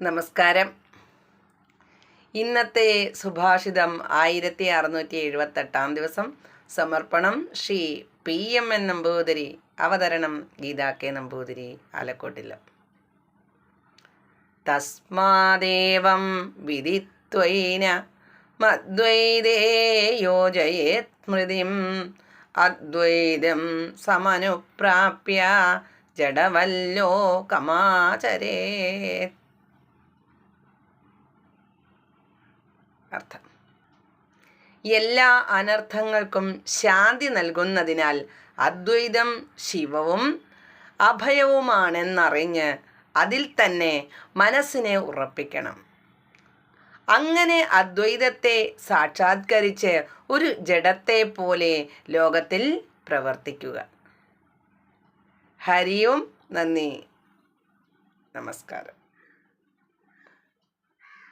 നമസ്കാരം. ഇന്നത്തെ സുഭാഷിതം 1678 ദിവസം. സമർപ്പണം ശ്രീ PMN നമ്പൂതിരി. അവതരണം ഗീതാ കെ നമ്പൂതിരി, ആലക്കോട്ടില്ല. തസ്മാദേവം വിദിത്വൈന മദ്വൈതേ യോജയേത് സ്മൃതിം അദ്വൈതം സമനുപ്രാപ്യ ജഡവല്ലോകമാചരേത്. അർത്ഥം: എല്ലാ അനർത്ഥങ്ങൾക്കും ശാന്തി നൽകുന്നതിനാൽ അദ്വൈതം ശിവവും അഭയവുമാണെന്നറിഞ്ഞ് അതിൽ തന്നെ മനസ്സിനെ ഉറപ്പിക്കണം. അങ്ങനെ അദ്വൈതത്തെ സാക്ഷാത്കരിച്ച് ഒരു ജഡത്തെ പോലെ ലോകത്തിൽ പ്രവർത്തിക്കുക. ഹരി ഓം. നന്ദി. നമസ്കാരം.